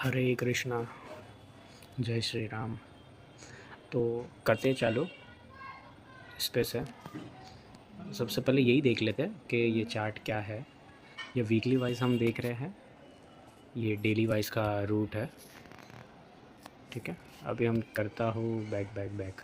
हरे कृष्णा। जय श्री राम। तो करते चालू इस पे से। सबसे पहले यही देख लेते हैं कि ये चार्ट क्या है। ये वीकली वाइज हम देख रहे हैं, ये डेली वाइज का रूट है। ठीक है, अभी हम करता हूँ बैक बैक बैक।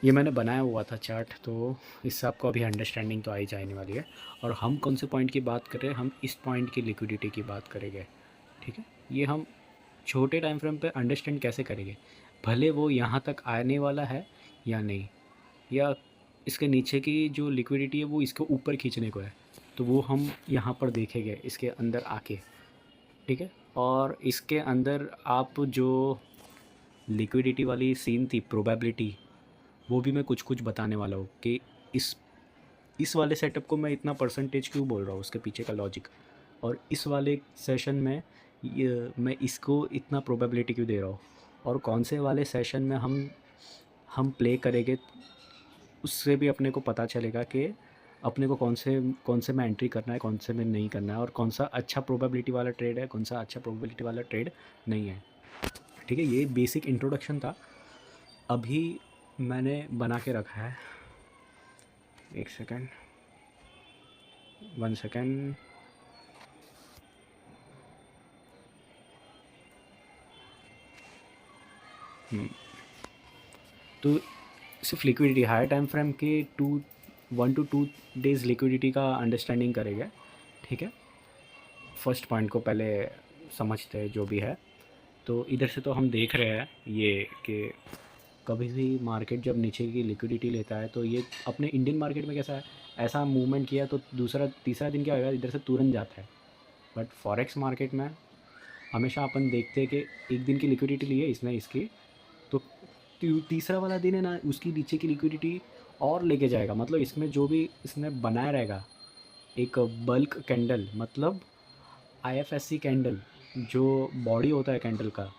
ये मैंने बनाया हुआ था चार्ट, तो इससे आपको अभी अंडरस्टैंडिंग तो आई जाने वाली है। और हम कौन से पॉइंट की बात कर रहे हैं, हम इस पॉइंट की लिक्विडिटी की बात करेंगे। ठीक है, ये हम छोटे टाइम फ्रेम पे अंडरस्टैंड कैसे करेंगे, भले वो यहाँ तक आने वाला है या नहीं, या इसके नीचे की जो लिक्विडिटी है वो इसके ऊपर खींचने को है, तो वो हम यहाँ पर देखेंगे इसके अंदर आके। ठीक है, और इसके अंदर आप जो लिक्विडिटी वाली सीन थी, प्रोबेबिलिटी, वो भी मैं कुछ कुछ बताने वाला हूँ कि इस वाले सेटअप को मैं इतना परसेंटेज क्यों बोल रहा हूँ, उसके पीछे का लॉजिक। और इस वाले सेशन में मैं इसको इतना प्रोबेबिलिटी क्यों दे रहा हूँ, और कौन से वाले सेशन में हम प्ले करेंगे, उससे भी अपने को पता चलेगा कि अपने को कौन से में एंट्री करना है, कौन से में नहीं करना है, और कौन सा अच्छा प्रोबेबिलिटी वाला ट्रेड है, कौन सा अच्छा प्रोबेबिलिटी वाला ट्रेड नहीं है। ठीक है, ये बेसिक इंट्रोडक्शन था। अभी मैंने बना के रखा है, एक सेकेंड, 1 सेकेंड। तो सिर्फ लिक्विडिटी हायर टाइम फ्रेम के 1 to 2 डेज़ लिक्विडिटी का अंडरस्टैंडिंग करेंगे। ठीक है, फर्स्ट पॉइंट को पहले समझते हैं जो भी है। तो इधर से तो हम देख रहे हैं ये कि कभी भी मार्केट जब नीचे की लिक्विडिटी लेता है, तो ये अपने इंडियन मार्केट में कैसा है, ऐसा मूवमेंट किया तो दूसरा तीसरा दिन क्या होगा, इधर से तुरंत जाता है। बट फॉरेक्स मार्केट में हमेशा अपन देखते हैं कि एक दिन की लिक्विडिटी ली है इसने इसकी, तो तीसरा वाला दिन है ना, उसकी नीचे की लिक्विडिटी और लेके जाएगा। मतलब इसमें जो भी इसने बनाया रहेगा एक बल्क कैंडल, मतलब आईएफएससी कैंडल, जो बॉडी होता है कैंडल का,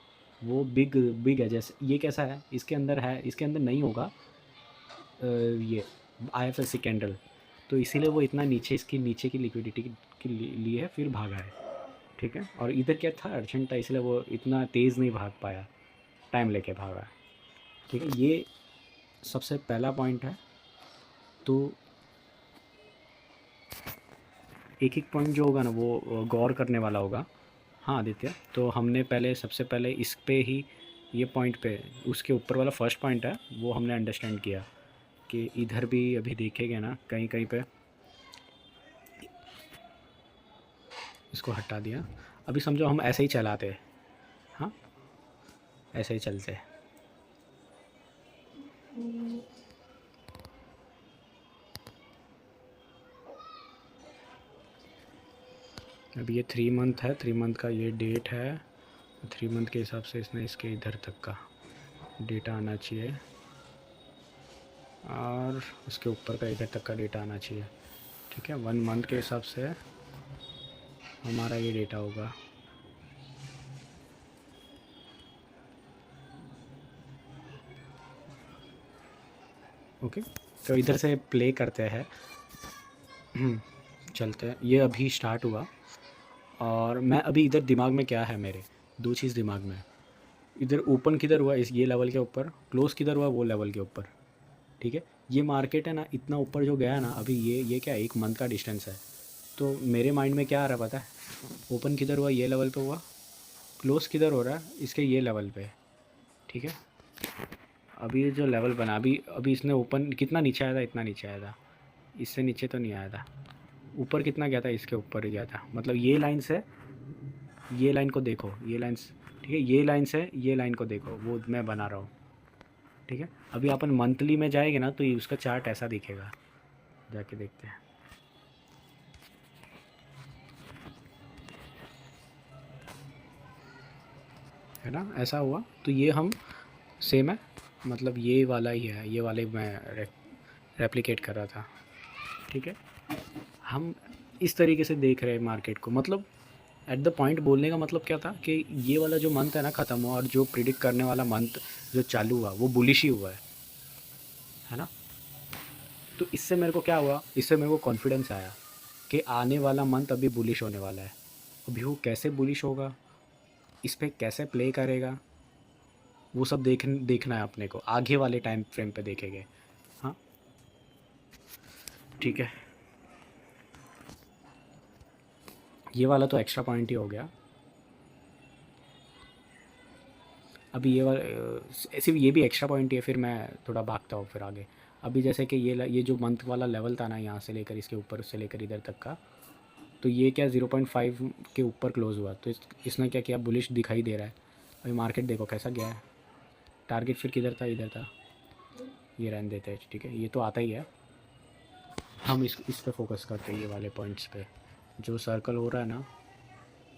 वो बिग बिग है। जैसे ये कैसा है, इसके अंदर है, इसके अंदर नहीं होगा ये आईएफएससी कैंडल, तो इसीलिए वो इतना नीचे, इसकी नीचे की लिक्विडिटी के लिए फिर भागा है। ठीक है, और इधर क्या था, अर्जेंट था, इसलिए वो इतना तेज़ नहीं भाग पाया, टाइम लेके भागा। ठीक है, ये सबसे पहला पॉइंट है। तो एक एक पॉइंट जो होगा ना वो गौर करने वाला होगा। हाँ आदित्य, तो हमने पहले सबसे पहले इस पे ही, ये पॉइंट पे, उसके ऊपर वाला फर्स्ट पॉइंट है, वो हमने अंडरस्टैंड किया कि इधर भी अभी देखेंगे ना कहीं कहीं पे, इसको हटा दिया। अभी समझो हम ऐसे ही चलाते हैं, हाँ ऐसे ही चलते हैं। अभी ये 3 मंथ है, 3 मंथ का ये डेट है, 3 मंथ के हिसाब से इसने इसके इधर तक का डेटा आना चाहिए, और उसके ऊपर का इधर तक का डेटा आना चाहिए। ठीक है, 1 मंथ के हिसाब से हमारा ये डेटा होगा। ओके, तो इधर से प्ले करते हैं, चलते हैं। ये अभी स्टार्ट हुआ, और मैं अभी इधर दिमाग में क्या है मेरे, दो चीज़ दिमाग में। इधर ओपन किधर हुआ, इस ये लेवल के ऊपर, क्लोज किधर हुआ, वो लेवल के ऊपर। ठीक है, ये मार्केट है ना, इतना ऊपर जो गया ना अभी, ये क्या 1 मंथ का डिस्टेंस है। तो मेरे माइंड में क्या आ रहा है पता है, ओपन किधर हुआ, ये लेवल पे हुआ, क्लोज किधर हो रहा है, इसके ये लेवल पे। ठीक है, अभी ये जो लेवल बना, अभी इसने ओपन कितना नीचे आया था, इतना नीचे आया था, इससे नीचे तो नहीं आया था। ऊपर कितना गया था, इसके ऊपर ही गया था। मतलब ये लाइन से, ये लाइन को देखो, ये लाइन, ठीक है, ये लाइन से ये लाइन को देखो, वो मैं बना रहा हूँ। ठीक है, अभी अपन मंथली में जाएंगे ना, तो ये उसका चार्ट ऐसा दिखेगा, जाके देखते हैं। है ना, ऐसा हुआ, तो ये हम सेम है, मतलब ये वाला ही है, ये वाले मैं रेप्लिकेट कर रहा था। ठीक है, हम इस तरीके से देख रहे हैं मार्केट को। मतलब एट द पॉइंट बोलने का मतलब क्या था कि ये वाला जो मंथ है ना ख़त्म हुआ, और जो प्रिडिक्ट करने वाला मंथ जो चालू हुआ वो बुलिश ही हुआ है ना। तो इससे मेरे को क्या हुआ, इससे मेरे को कॉन्फिडेंस आया कि आने वाला मंथ अभी बुलिश होने वाला है। अभी वो कैसे बुलिश होगा, इस पे कैसे प्ले करेगा, वो सब देखना है अपने को, आगे वाले टाइम फ्रेम पे देखेंगे। हाँ ठीक है, ये वाला तो एक्स्ट्रा पॉइंट ही हो गया। अभी ये वाला सिर्फ ये भी एक्स्ट्रा पॉइंट ही है, फिर मैं थोड़ा भागता हूँ फिर आगे। अभी जैसे कि ये जो मंथ वाला लेवल था ना, यहाँ से लेकर इसके ऊपर से लेकर इधर तक का, तो ये क्या 0.5 के ऊपर क्लोज़ हुआ, तो इसने क्या किया, बुलिश दिखाई दे रहा है। अभी मार्केट देखो कैसा गया है। टारगेट फिर किधर था, इधर था, ये रहने देते हैं ठीक है, ये तो आता ही है। हम इस पे फोकस करते हैं, ये वाले पॉइंट्स पे जो सर्कल हो रहा है ना,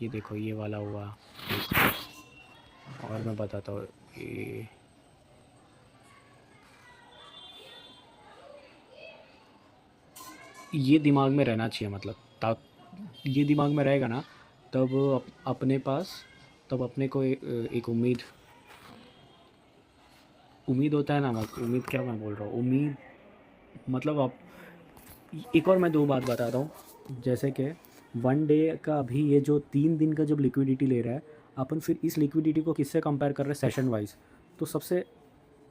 ये देखो ये वाला हुआ। और मैं बताता हूँ, ये दिमाग में रहना चाहिए, मतलब ये दिमाग में रहेगा ना, तब अपने पास, तब अपने को एक उम्मीद होता है ना, उम्मीद क्या मैं बोल रहा हूँ, उम्मीद मतलब आप एक और मैं दो बात बताता हूँ। जैसे कि वन डे का अभी ये जो 3 दिन का जब लिक्विडिटी ले रहा है अपन, फिर इस लिक्विडिटी को किससे कंपेयर कर रहे हैं, सेशन वाइज। तो सबसे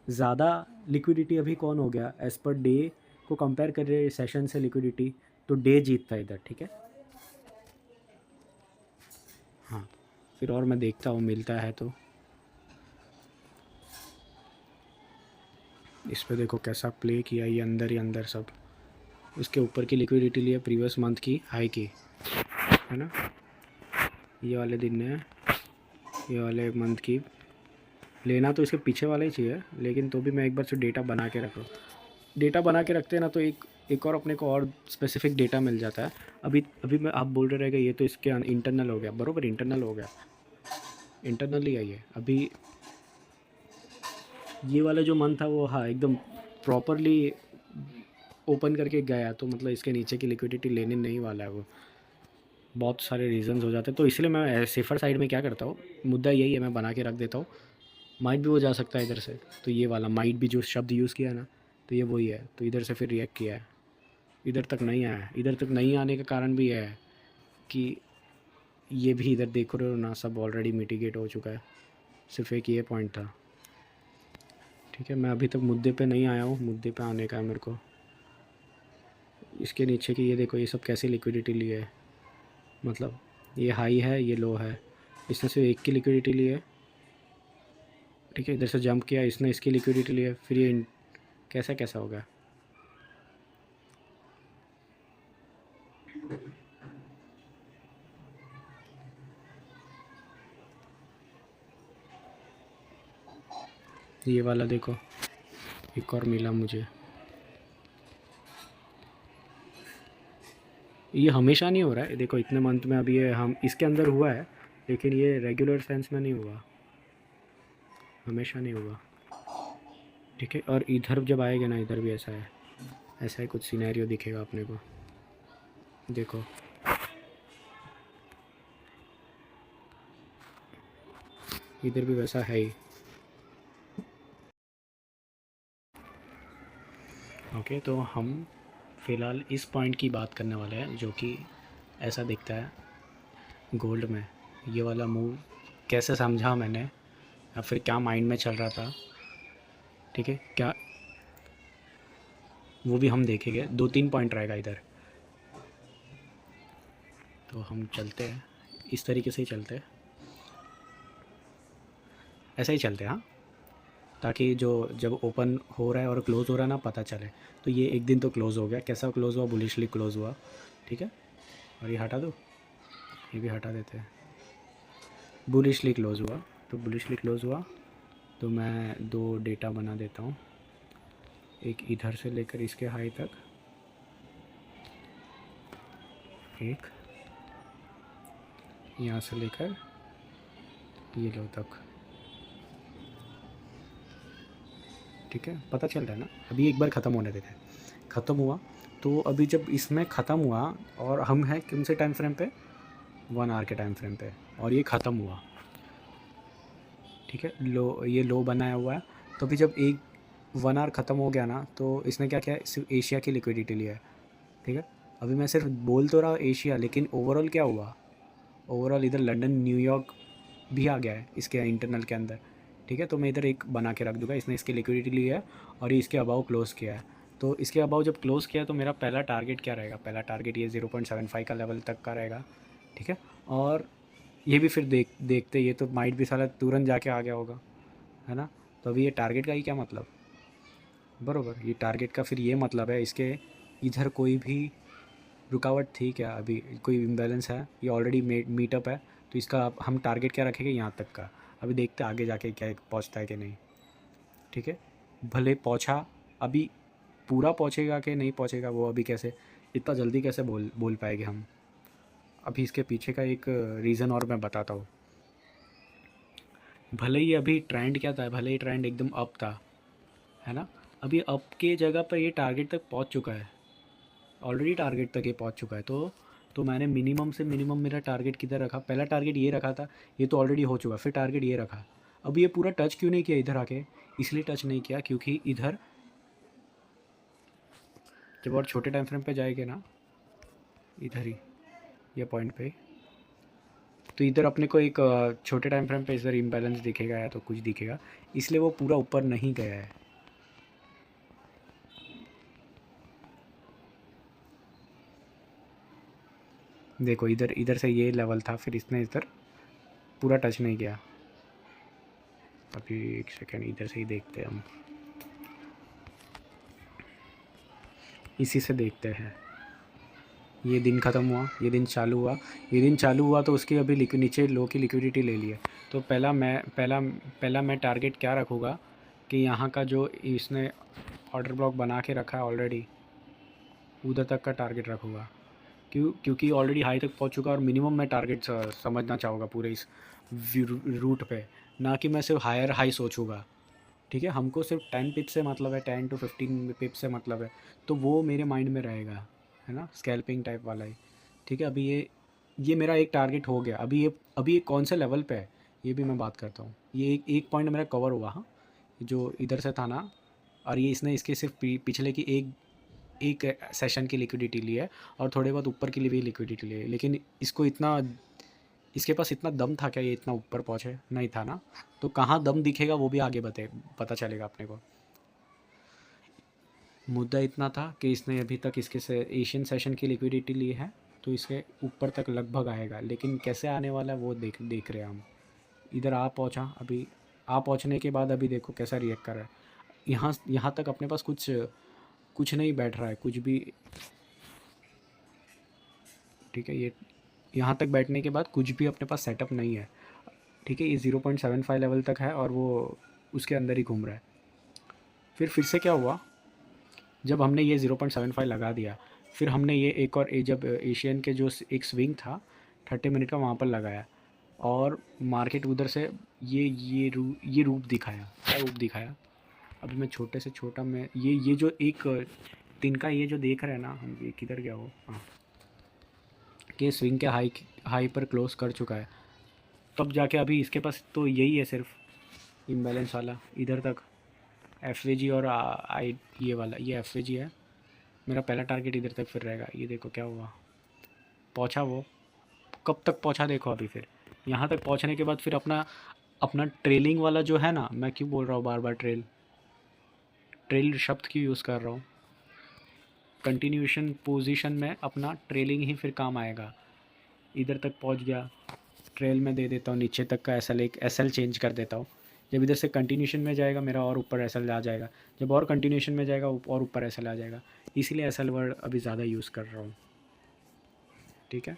ज़्यादा लिक्विडिटी अभी कौन हो गया, एज़ पर डे को कंपेयर कर रहे हैं सेशन से लिक्विडिटी, तो डे जीतता है इधर, ठीक है। हाँ फिर और मैं देखता हूँ मिलता है तो। इस पे देखो कैसा प्ले किया, ये अंदर ही अंदर सब, इसके ऊपर की लिक्विडिटी लिया प्रीवियस मंथ की हाई की, है ना, ये वाले दिन ने, ये वाले मंथ की लेना तो इसके पीछे वाला ही चाहिए, लेकिन तो भी मैं एक बार से डेटा बना के रख लूँ। डेटा बना के रखते हैं ना, तो एक और अपने को और स्पेसिफिक डेटा मिल जाता है। अभी अभी मैं आप बोल रहे रहेगा ये तो इसके इंटरनल हो गया, बराबर इंटरनल हो गया, इंटरनल ही आई है। अभी ये वाला जो मंथ था वो, हाँ एकदम प्रॉपरली ओपन करके गया, तो मतलब इसके नीचे की लिक्विडिटी लेने नहीं वाला है वो। बहुत सारे रीजंस हो जाते हैं, तो इसलिए मैं सेफ़र साइड में क्या करता हूँ, मुद्दा यही है, मैं बना के रख देता हूँ। माइट भी वो जा सकता है इधर से, तो ये वाला माइट भी जो शब्द यूज़ किया है ना, तो ये वही है, तो इधर से फिर रिएक्ट किया है, इधर तक नहीं आया है। इधर तक नहीं आने का कारण भी है कि ये भी इधर देख रहे हो ना, सब ऑलरेडी मिटिगेट हो चुका है, सिर्फ एक ये पॉइंट था, ठीक है। मैं अभी तक मुद्दे पे नहीं आया हूँ, मुद्दे पे आने का है मेरे को। इसके नीचे की ये देखो, ये सब कैसी लिक्विडिटी ली है, मतलब ये हाई है ये लो है, इसने सिर्फ एक की लिक्विडिटी ली है, ठीक है। इधर से जंप किया इसने, इसकी लिक्विडिटी ली है, फिर ये कैसा कैसा होगा। ये वाला देखो, एक और मिला मुझे, ये हमेशा नहीं हो रहा है, देखो इतने मंथ में अभी ये हम इसके अंदर हुआ है, लेकिन ये रेगुलर सेंस में नहीं हुआ, हमेशा नहीं हुआ, ठीक है। और इधर जब आएगा ना, इधर भी ऐसा है, ऐसा ही कुछ सिनेरियो दिखेगा अपने को, देखो इधर भी वैसा है ही। ओके, तो हम फ़िलहाल इस पॉइंट की बात करने वाले हैं जो कि ऐसा दिखता है गोल्ड में। ये वाला मूव कैसे समझा मैंने, या फिर क्या माइंड में चल रहा था, ठीक है, क्या वो भी हम देखेंगे। 2-3 पॉइंट रहेगा इधर, तो हम चलते हैं इस तरीके से ही चलते हैं, ऐसा ही चलते हैं हाँ, ताकि जो जब ओपन हो रहा है और क्लोज़ हो रहा है ना पता चले। तो ये एक दिन तो क्लोज़ हो गया, कैसा क्लोज़ हुआ, बुलिशली क्लोज़ हुआ, ठीक है। और ये हटा दो, ये भी हटा देते हैं, बुलिशली क्लोज़ हुआ, तो बुलिशली क्लोज़ हुआ, तो मैं 2 डेटा बना देता हूँ, एक इधर से लेकर इसके हाई तक, एक यहाँ से लेकर ये लो तक, ठीक है। पता चल रहा है ना, अभी एक बार ख़त्म होने देते हैं, ख़त्म हुआ तो अभी जब इसमें ख़त्म हुआ, और हम हैं कौन से टाइम फ्रेम पे, 1 आवर के टाइम फ्रेम पे, और ये ख़त्म हुआ, ठीक है। लो, ये लो बनाया हुआ है, तो अभी जब 1 आवर ख़त्म हो गया ना, तो इसने क्या किया, सिर्फ एशिया की लिक्विडिटी लिया है, ठीक है। अभी मैं सिर्फ बोल तो रहा हूँ एशिया, लेकिन ओवरऑल क्या हुआ, ओवरऑल इधर लंदन न्यूयॉर्क भी आ गया है इसके इंटरनल के अंदर। ठीक है, तो मैं इधर एक बना के रख दूंगा, इसने इसकी लिक्विडिटी ली है और ये इसके अबाव क्लोज़ किया है। तो इसके अबाव जब क्लोज़ किया है तो मेरा पहला टारगेट क्या रहेगा, पहला टारगेट ये 0.75 का लेवल तक का रहेगा। ठीक है, और ये भी फिर देखते ये तो माइट भी साला तुरंत जाके आ गया होगा, है ना। तो अभी ये टारगेट का ही क्या मतलब, बरोबर, ये टारगेट का फिर ये मतलब है इसके इधर कोई भी रुकावट थी क्या, अभी कोई इम्बैलेंस है, ये ऑलरेडी मीटअप है। तो इसका हम टारगेट क्या रखेंगे यहाँ तक का, अभी देखते हैं आगे जाके क्या पहुँचता है कि नहीं। ठीक है, भले पहुँचा, अभी पूरा पहुँचेगा कि नहीं पहुँचेगा वो अभी कैसे, इतना जल्दी कैसे बोल पाएंगे हम। अभी इसके पीछे का एक रीज़न और मैं बताता हूँ। भले ही अभी ट्रेंड क्या था, भले ही ट्रेंड एकदम अप था, है ना, अभी अप के जगह पर ये टारगेट तक पहुँच चुका है, ऑलरेडी टारगेट तक ये पहुंच चुका है। तो मैंने मिनिमम से मिनिमम मेरा टारगेट किधर रखा, पहला टारगेट ये रखा था, ये तो ऑलरेडी हो चुका, फिर टारगेट ये रखा। अब ये पूरा टच क्यों नहीं किया इधर आके, इसलिए टच नहीं किया क्योंकि इधर जब और छोटे टाइम फ्रेम पे जाएंगे ना, इधर ही ये पॉइंट पे, तो इधर अपने को एक छोटे टाइम फ्रेम पे इधर इम्बैलेंस दिखेगा या तो कुछ दिखेगा, इसलिए वो पूरा ऊपर नहीं गया है। देखो इधर इधर से ये लेवल था, फिर इसने इधर पूरा टच नहीं किया। अभी एक सेकेंड इधर से ही देखते हैं हम, इसी से देखते हैं। ये दिन ख़त्म हुआ, ये दिन चालू हुआ, ये दिन चालू हुआ तो उसकी अभी नीचे लो की लिक्विडिटी ले ली है। तो पहला मैं टारगेट क्या रखूँगा कि यहाँ का जो इसने ऑर्डर ब्लॉक बना के रखा है ऑलरेडी, उधर तक का टारगेट रखूँगा। क्योंकि ऑलरेडी हाई तक पहुँच चुका और मिनिमम मैं टारगेट समझना चाहूँगा पूरे इस रूट पे, ना कि मैं सिर्फ हायर हाई सोचूँगा। ठीक है, हमको सिर्फ 10 पिप से मतलब है, 10 to 15 पिप से मतलब है, तो वो मेरे माइंड में रहेगा, है ना, स्कैल्पिंग टाइप वाला ही। ठीक है, अभी ये मेरा एक टारगेट हो गया। अभी ये कौन से लेवल पे है ये भी मैं बात करता हूँ। ये एक पॉइंट मेरा कवर हुआ, हाँ, जो इधर से था ना, और ये इसने इसके सिर्फ पिछले की एक सेशन की लिक्विडिटी ली है और थोड़े बहुत ऊपर के लिए भी लिक्विडिटी ली है, लेकिन इसके पास इतना दम था क्या ये इतना ऊपर पहुँचे, नहीं था ना। तो कहाँ दम दिखेगा वो भी आगे पता चलेगा अपने को। मुद्दा इतना था कि इसने अभी तक इसके से एशियन सेशन की लिक्विडिटी ली है, तो इसके ऊपर तक लगभग आएगा, लेकिन कैसे आने वाला है वो देख रहे हैं हम। इधर आ पहुँचा, अभी आ पहुँचने के बाद अभी देखो कैसा रिएक्ट कर रहा है। यहाँ तक अपने पास कुछ नहीं बैठ रहा है, कुछ भी। ठीक है, ये यहाँ तक बैठने के बाद कुछ भी अपने पास सेटअप नहीं है। ठीक है, ये 0.75 लेवल तक है और वो उसके अंदर ही घूम रहा है। फिर से क्या हुआ, जब हमने ये 0.75 लगा दिया, फिर हमने ये एक और जब एशियन के जो एक स्विंग था 30 मिनट का वहाँ पर लगाया और मार्केट उधर से ये रूप दिखाया, क्या रूप दिखाया। अभी मैं छोटे से छोटा मैं ये जो एक तिनका ये जो देख रहे हैं ना हम, ये किधर गया वो, हाँ, कि स्विंग के हाई पर क्लोज कर चुका है। तब जाके अभी इसके पास तो यही है सिर्फ इम्बैलेंस वाला इधर तक, एफ और आई, ये वाला ये एफ है। मेरा पहला टारगेट इधर तक फिर रहेगा। ये देखो क्या हुआ, पहुंचा वो, कब तक पहुंचा देखो। अभी फिर यहाँ तक पहुंचने के बाद फिर अपना अपना ट्रेलिंग वाला जो है ना, मैं क्यों बोल रहा हूँ बार बार ट्रेल शब्द क्यों यूज़ कर रहा हूँ, कंटिन्यूशन पोजीशन में अपना ट्रेलिंग ही फिर काम आएगा। इधर तक पहुँच गया, ट्रेल में दे देता हूँ नीचे तक का एस एल चेंज कर देता हूँ। जब इधर से कंटिन्यूशन में जाएगा मेरा और ऊपर एस एल आ जाएगा, जब और कंटिन्यूशन में जाएगा और ऊपर एस एल आ जाएगा, इसीलिए एस एल वर्ड अभी ज़्यादा यूज़ कर रहा हूँ। ठीक है,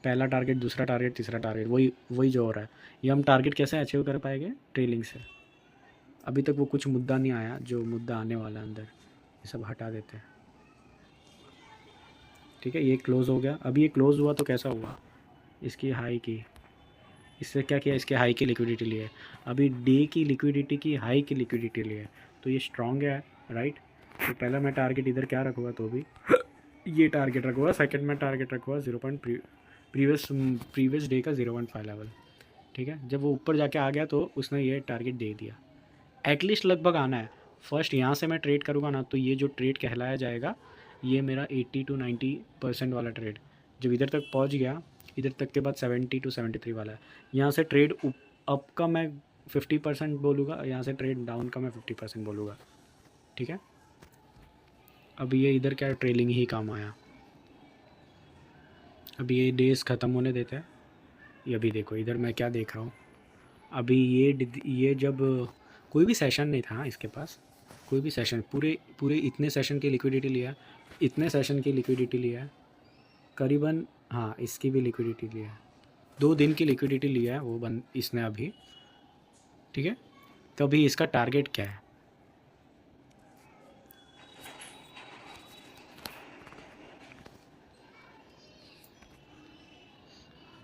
पहला टारगेट, दूसरा टारगेट, तीसरा टारगेट, वही जो हो रहा है। ये हम टारगेट कैसे अचीव कर पाएंगे, ट्रेलिंग से। अभी तक वो कुछ मुद्दा नहीं आया जो मुद्दा आने वाला है अंदर, ये सब हटा देते हैं। ठीक है, ये क्लोज़ हो गया। अभी ये क्लोज़ हुआ तो कैसा हुआ, इसकी हाई की, इससे क्या किया, इसके हाई की लिक्विडिटी ली है। अभी डे की लिक्विडिटी की हाई की लिक्विडिटी ली है, तो ये स्ट्रॉन्ग है, राइट। तो पहला मैं टारगेट इधर क्या रखूँगा, तो भी ये टारगेट रखूँगा। सेकंड में टारगेट रखूँगा प्रीवियस डे का 0.5 लेवल। ठीक है, जब वो ऊपर जाके आ गया तो उसने ये टारगेट दे दिया, एटलीस्ट लगभग आना है। फर्स्ट यहाँ से मैं ट्रेड करूँगा ना, तो ये जो ट्रेड कहलाया जाएगा ये मेरा 80 to 90% वाला ट्रेड जब इधर तक पहुंच गया, इधर तक के बाद 70 to 73 वाला है। यहाँ से ट्रेड अप का मैं 50% बोलूँगा, यहाँ से ट्रेड डाउन का मैं 50% बोलूँगा, ठीक है। अब ये इधर क्या ट्रेलिंग ही काम आया। अभी ये डेज ख़त्म होने देते हैं। ये अभी देखो इधर मैं क्या देख रहा हूँ। अभी ये जब कोई भी सेशन नहीं था इसके पास, कोई भी सेशन, पूरे पूरे इतने सेशन की लिक्विडिटी लिया, इतने सेशन की लिक्विडिटी लिया है करीबन, हाँ इसकी भी लिक्विडिटी लिया है, 2 दिन की लिक्विडिटी लिया है वो इसने अभी, ठीक है। तो अभी इसका टारगेट क्या है?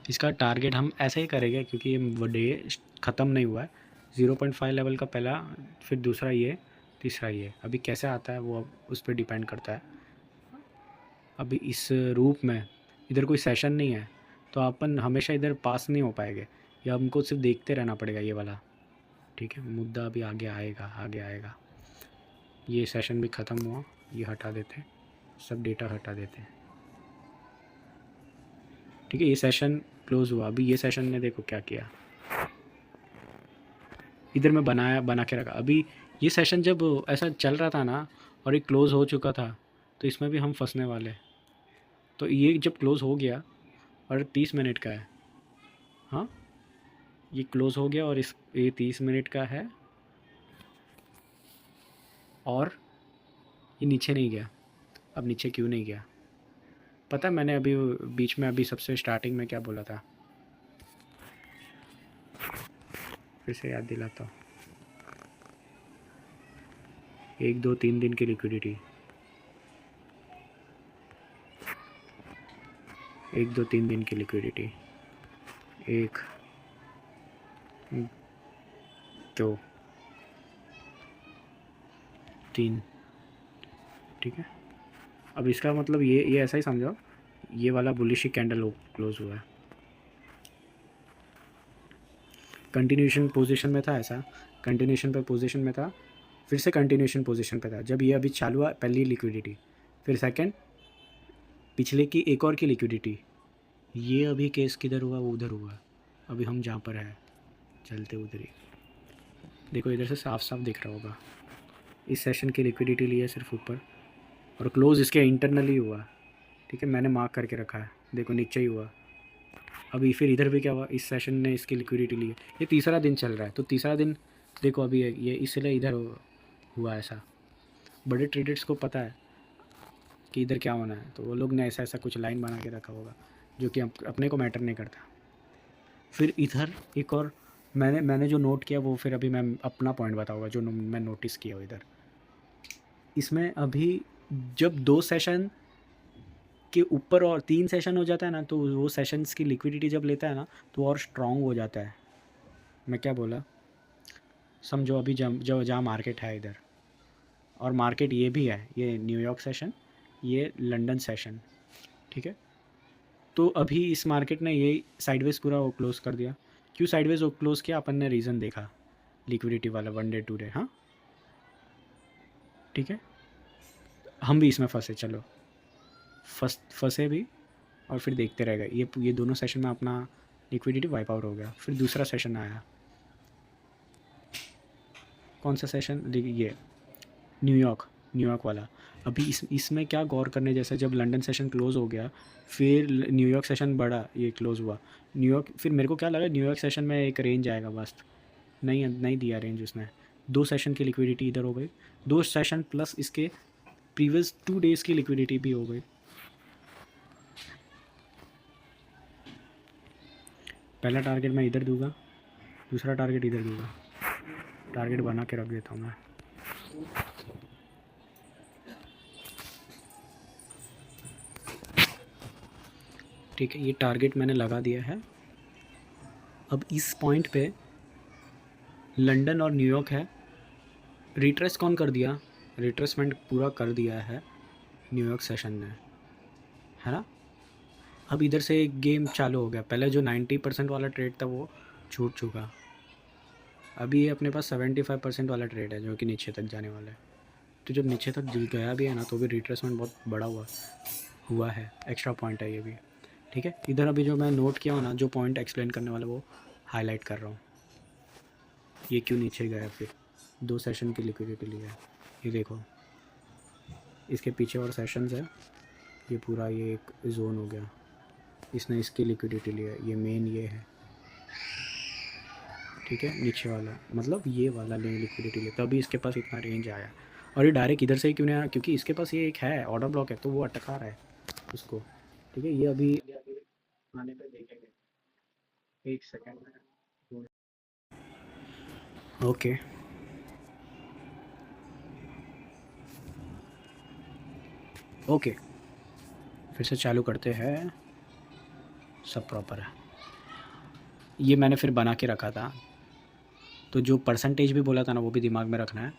इसका टारगेट हम ऐसे ही करेंगे क्योंकि ये डे ख़त्म नहीं हुआ है। 0.5 लेवल का पहला, फिर दूसरा ये, तीसरा ये। अभी कैसे आता है वो अब उस पर डिपेंड करता है। अभी इस रूप में इधर कोई सेशन नहीं है तो अपन हमेशा इधर पास नहीं हो पाएंगे, या हमको सिर्फ देखते रहना पड़ेगा ये वाला, ठीक है। मुद्दा अभी आगे आएगा, आगे आएगा। ये सेशन भी ख़त्म हुआ, ये हटा देते हैं, सब डेटा हटा देते हैं, ठीक है। ये सेशन क्लोज़ हुआ। अभी ये सेशन ने देखो क्या किया, इधर मैं बना के रखा। अभी ये सेशन जब ऐसा चल रहा था ना और ये क्लोज़ हो चुका था, तो इसमें भी हम फंसने वाले। तो ये जब क्लोज़ हो गया और 30 मिनट का है, हाँ ये क्लोज़ हो गया और ये 30 मिनट का है और ये नीचे नहीं गया। अब नीचे क्यों नहीं गया पता है? मैंने अभी बीच में अभी सबसे स्टार्टिंग में क्या बोला था, फिर से याद दिलाता हूँ। 1 2 3 दिन की लिक्विडिटी, 1 2 3 दिन की लिक्विडिटी, 1 2 3, ठीक है। अब इसका मतलब ये ऐसा ही समझो, ये वाला बुलिश कैंडल क्लोज हुआ है, कंटिन्यूशन पोजीशन में था, ऐसा कंटिन्यूशन पे पोजीशन में था, फिर से कंटिन्यूशन पोजीशन पे था। जब ये अभी चालू हुआ पहली लिक्विडिटी, फिर सेकंड, पिछले की एक और की लिक्विडिटी, ये अभी केस किधर हुआ? वो उधर हुआ। अभी हम जहाँ पर है चलते उधर ही, देखो इधर से साफ साफ दिख रहा होगा। इस सेशन की लिक्विडिटी ली है सिर्फ ऊपर, और क्लोज़ इसके इंटरनली हुआ, ठीक है। मैंने मार्क करके रखा है, देखो नीचे ही हुआ। अभी फिर इधर भी क्या हुआ? इस सेशन ने इसकी लिक्विडिटी ली है। ये तीसरा दिन चल रहा है, तो तीसरा दिन देखो अभी ये इसलिए इधर हुआ ऐसा। बड़े ट्रेडर्स को पता है कि इधर क्या होना है, तो वो लोग ने ऐसा ऐसा कुछ लाइन बना के रखा होगा जो कि अपने को मैटर नहीं करता। फिर इधर एक और मैंने जो नोट किया वो फिर अभी मैं अपना पॉइंट बताऊँगा जो मैं नोटिस किया इधर। इसमें अभी जब 2 सेशन के ऊपर और 3 सेशन हो जाता है ना, तो वो सेशंस की लिक्विडिटी जब लेता है ना तो और स्ट्रॉन्ग हो जाता है। मैं क्या बोला समझो? अभी जहाँ मार्केट है इधर, और मार्केट ये भी है, ये न्यूयॉर्क सेशन, ये लंदन सेशन, ठीक है। तो अभी इस मार्केट ने ये साइडवेज पूरा वो क्लोज़ कर दिया। क्यों साइडवेज वो क्लोज़ किया? अपन ने रीज़न देखा, लिक्विडिटी वाला 1 डे 2 डे, हाँ ठीक है। हम भी इसमें फंसे, चलो फंसे भी, और फिर देखते रह गए। ये दोनों सेशन में अपना लिक्विडिटी वाइप आउट हो गया। फिर दूसरा सेशन आया, कौन सा सेशन? ये न्यूयॉर्क वाला। अभी इसमें क्या गौर करने जैसा, जब लंदन सेशन क्लोज़ हो गया फिर न्यूयॉर्क सेशन बढ़ा, ये क्लोज़ हुआ न्यूयॉर्क। फिर मेरे को क्या लगा न्यूयॉर्क सेशन में एक रेंज आएगा, बस नहीं दिया रेंज उसने। 2 सेशन की लिक्विडिटी इधर हो गई, 2 सेशन प्लस इसके प्रीवियस 2 डेज़ की लिक्विडिटी भी हो गई। पहला टारगेट मैं इधर दूंगा, दूसरा टारगेट इधर दूंगा। टारगेट बना के रख देता हूँ मैं। ठीक है, ये टारगेट मैंने लगा दिया है। अब इस पॉइंट पे लंदन और न्यूयॉर्क है। रिट्रेस कौन कर दिया? रिट्रेसमेंट पूरा कर दिया है न्यूयॉर्क सेशन ने, है ना। अब इधर से एक गेम चालू हो गया। पहले जो 90% वाला ट्रेड था वो छूट चुका। अभी ये अपने पास 75% वाला ट्रेड है जो कि नीचे तक जाने वाला है। तो जब नीचे तक गया भी है ना तो भी रिट्रेसमेंट बहुत बड़ा हुआ है, एक्स्ट्रा पॉइंट है ये भी। ठीक है, इधर अभी जो मैं नोट किया हूँ ना, जो पॉइंट एक्सप्लेन करने वाला वो हाईलाइट कर रहा हूँ। ये क्यों नीचे गया, फिर 2 सेशन की लिक्विडिटी लिया है, ये देखो इसके पीछे और सेशंस है, ये पूरा ये एक जोन हो गया, इसने इसकी लिक्विडिटी लिया है, ये मेन ये है। ठीक है, नीचे वाला मतलब ये वाला ने लिक्विडिटी लिया, तभी इसके पास इतना रेंज आया। और ये डायरेक्ट इधर से ही क्यों नहीं आया, क्योंकि इसके पास ये एक है ऑर्डर ब्लॉक है, तो वो अटका रहा है उसको। ठीक है, ये अभी आने पे देखेंगे, 1 सेकेंड। ओके, ओके, फिर से चालू करते हैं, सब प्रॉपर है। ये मैंने फिर बना के रखा था, तो जो परसेंटेज भी बोला था ना वो भी दिमाग में रखना है।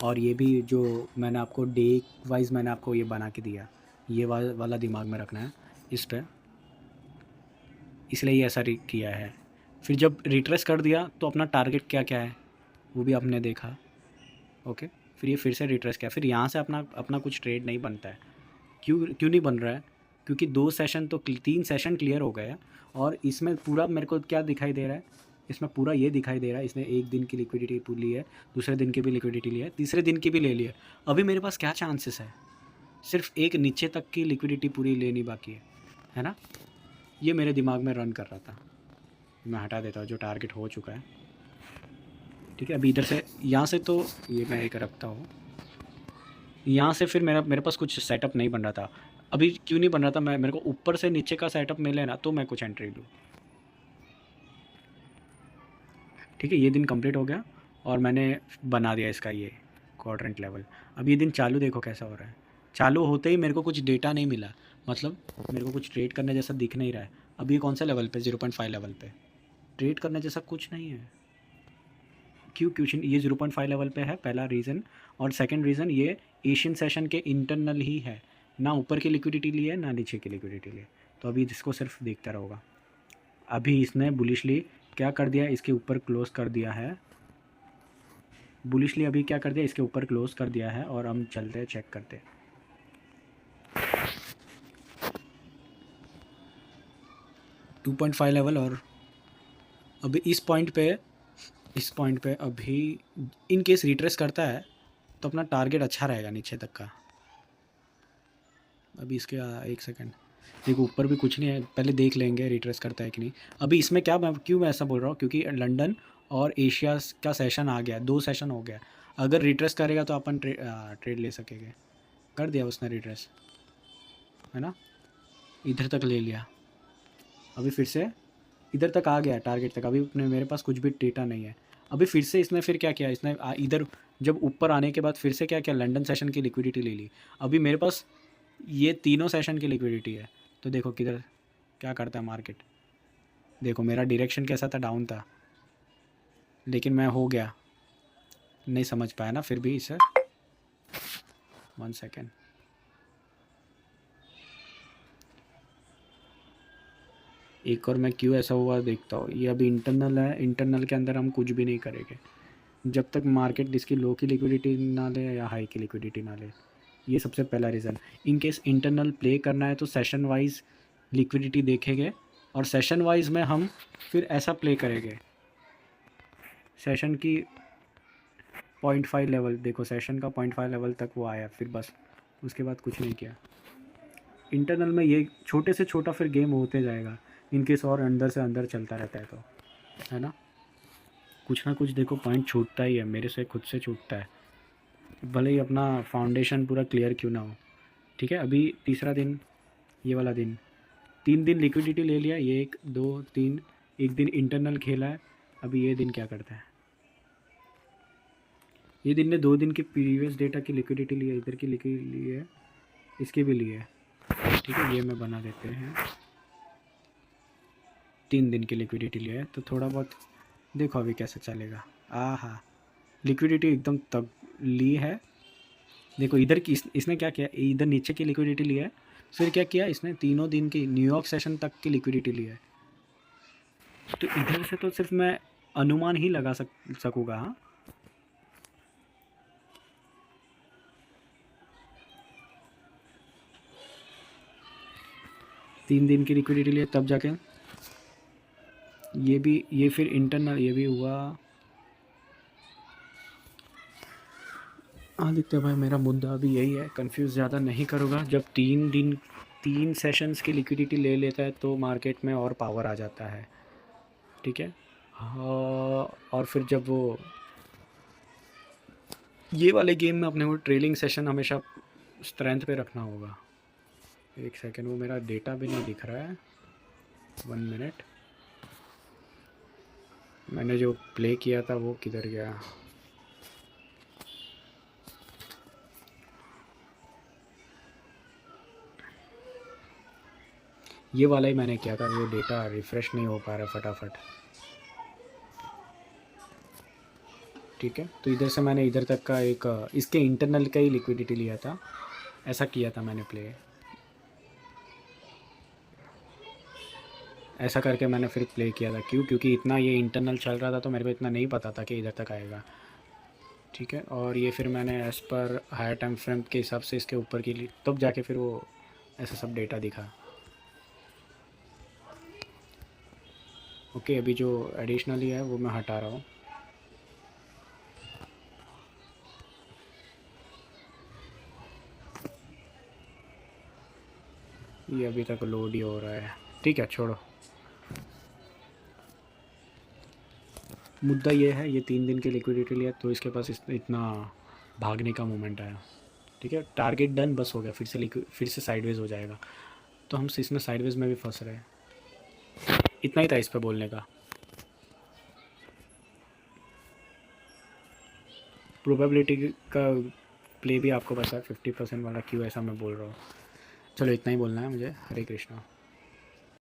और ये भी जो मैंने आपको डे वाइज मैंने आपको ये बना के दिया, ये वाला दिमाग में रखना है इस पर, इसलिए ये ऐसा किया है। फिर जब रिट्रेस कर दिया तो अपना टारगेट क्या क्या है वो भी आपने देखा। ओके, फिर ये फिर से रिट्रेस किया, फिर यहाँ से अपना अपना कुछ ट्रेड नहीं बनता है। क्यों क्यों नहीं बन रहा है, क्योंकि 2 सेशन तो 3 सेशन क्लियर हो गए हैं, और इसमें पूरा मेरे को क्या दिखाई दे रहा है, इसमें पूरा ये दिखाई दे रहा है, इसने एक दिन की लिक्विडिटी ली है, दूसरे दिन की भी लिक्विडिटी ली है, तीसरे दिन की भी ले ली है। अभी मेरे पास क्या चांसेस है, सिर्फ एक नीचे तक की लिक्विडिटी पूरी लेनी बाकी है ना। ये मेरे दिमाग में रन कर रहा था, मैं हटा देता हूँ जो टारगेट हो चुका है। ठीक है, अभी इधर से यहाँ से तो ये मैं एक रखता हूँ, यहाँ से फिर मेरे पास कुछ सेटअप नहीं बन रहा था। अभी क्यों नहीं बन रहा था, मेरे को ऊपर से नीचे का सेटअप मिले ना तो मैं कुछ एंट्री लूँ। ठीक है, ये दिन कंप्लीट हो गया और मैंने बना दिया इसका ये क्वाड्रेंट लेवल। अब ये दिन चालू देखो कैसा हो रहा है, चालू होते ही मेरे को कुछ डेटा नहीं मिला, मतलब मेरे को कुछ ट्रेड करने जैसा दिख नहीं रहा है। अब ये कौन सा लेवल पे, 0.5 लेवल पे ट्रेड करने जैसा कुछ नहीं है। क्यों क्वेश्चन, ये 0.5 लेवल पे है, पहला रीज़न। और सेकंड रीज़न ये एशियन सेशन के इंटरनल ही है, ना ऊपर की लिक्विडिटी ली है ना नीचे की लिक्विडिटी ली है, तो अभी इसको सिर्फ देखता रहोगा। अभी इसने बुलिशली क्या कर दिया, इसके ऊपर क्लोज कर दिया है, बुलिशली अभी क्या कर दिया, इसके ऊपर क्लोज कर दिया है। और हम चलते हैं चेक करते हैं, 2.5 लेवल। और अभी इस पॉइंट पे अभी इन केस रिट्रेस करता है तो अपना टारगेट अच्छा रहेगा नीचे तक का। अभी इसके 1 सेकंड देखो, ऊपर भी कुछ नहीं है, पहले देख लेंगे रिट्रेस करता है कि नहीं। अभी इसमें क्या क्यों मैं ऐसा बोल रहा हूँ, क्योंकि लंदन और एशिया का सेशन आ गया, 2 सेशन हो गया। अगर रिट्रेस करेगा तो अपन ट्रेड ले सकेंगे। कर दिया उसने रिट्रेस, है ना, इधर तक ले लिया, अभी फिर से इधर तक आ गया टारगेट तक। अभी अपने मेरे पास कुछ भी डेटा नहीं है। अभी फिर से इसने फिर क्या किया, इसने इधर जब ऊपर आने के बाद फिर से क्या किया, लंदन सेशन की लिक्विडिटी ले ली। अभी मेरे पास ये तीनों सेशन की लिक्विडिटी है, तो देखो किधर क्या करता है मार्केट। देखो मेरा डायरेक्शन कैसा था, डाउन था, लेकिन मैं हो गया, नहीं समझ पाया ना फिर भी इसे। 1 सेकेंड, एक और मैं क्यों ऐसा हुआ देखता हूँ। ये अभी इंटरनल है, इंटरनल के अंदर हम कुछ भी नहीं करेंगे जब तक मार्केट इसकी लो की लिक्विडिटी ना ले या हाई की लिक्विडिटी ना ले। ये सबसे पहला reason. In case internal play करना है तो सेशन वाइज लिक्विडिटी देखेंगे, और सेशन वाइज में हम फिर ऐसा प्ले करेंगे, सेशन की 0.5 लेवल देखो, सेशन का 0.5 लेवल तक वो आया, फिर बस उसके बाद कुछ नहीं किया। इंटरनल में ये छोटे से छोटा फिर गेम होते जाएगा इनकेस, और अंदर से अंदर चलता रहता है, तो है ना, कुछ ना कुछ देखो पॉइंट छूटता ही है, मेरे से खुद से छूटता है, भले ही अपना फाउंडेशन पूरा क्लियर क्यों ना हो। ठीक है, अभी तीसरा दिन, ये वाला दिन, 3 दिन लिक्विडिटी ले लिया, ये 1 2 3, एक दिन इंटरनल खेला है। अभी ये दिन क्या करता है, ये दिन ने 2 दिन की प्रीवियस डेटा की लिक्विडिटी ली है, इधर की ली है, इसकी भी ली है। ठीक है, ये मैं बना देते हैं, 3 दिन की लिक्विडिटी लिया है, तो थोड़ा बहुत देखो अभी कैसे चलेगा। हाँ, लिक्विडिटी एकदम तब ली है। देखो इधर की इसने क्या किया, इधर नीचे की लिक्विडिटी ली है, फिर क्या किया इसने, तीनों दिन की न्यूयॉर्क सेशन तक की लिक्विडिटी ली है। तो इधर से तो सिर्फ मैं अनुमान ही लगा सकूँगा। हाँ, 3 दिन की लिक्विडिटी लिए तब जाके ये फिर इंटरनल ये भी हुआ। आदित्य भाई मेरा मुद्दा अभी यही है, कंफ्यूज ज़्यादा नहीं करूँगा। जब 3 सेशंस की लिक्विडिटी ले लेता है तो मार्केट में और पावर आ जाता है, ठीक है। हाँ, और फिर जब वो ये वाले गेम में अपने को ट्रेलिंग सेशन हमेशा स्ट्रेंथ पे रखना होगा। एक सेकंड, वो मेरा डेटा भी नहीं दिख रहा है, 1 मिनट। मैंने जो प्ले किया था वो किधर गया? ये वाला ही मैंने किया था, वो डेटा रिफ़्रेश नहीं हो पा रहा फटाफट, ठीक है। तो इधर से मैंने इधर तक का एक इसके इंटरनल का ही लिक्विडिटी लिया था, ऐसा किया था मैंने प्ले, ऐसा करके मैंने फिर प्ले किया था। क्यों? क्योंकि इतना ये इंटरनल चल रहा था तो मेरे को इतना नहीं पता था कि इधर तक आएगा, ठीक है। और ये फिर मैंने as per higher time frame के हिसाब से इसके ऊपर की ली, तब जाके फिर वो ऐसा सब डेटा दिखा। ओके, अभी जो एडिशनली है वो मैं हटा रहा हूँ। ये अभी तक लोड ही हो रहा है, ठीक है, छोड़ो। मुद्दा ये है, ये 3 दिन की लिक्विडिटी लिया तो इसके पास इतना भागने का मोमेंट आया, ठीक है। टारगेट डन, बस हो गया, फिर से साइडवेज हो जाएगा। तो हम इसमें साइडवेज में भी फंस रहे हैं। इतना ही था इस पर बोलने का। प्रोबेबिलिटी का प्ले भी आपको पता है 50% वाला, क्यों ऐसा मैं बोल रहा हूँ। चलो इतना ही बोलना है मुझे। हरे कृष्णा।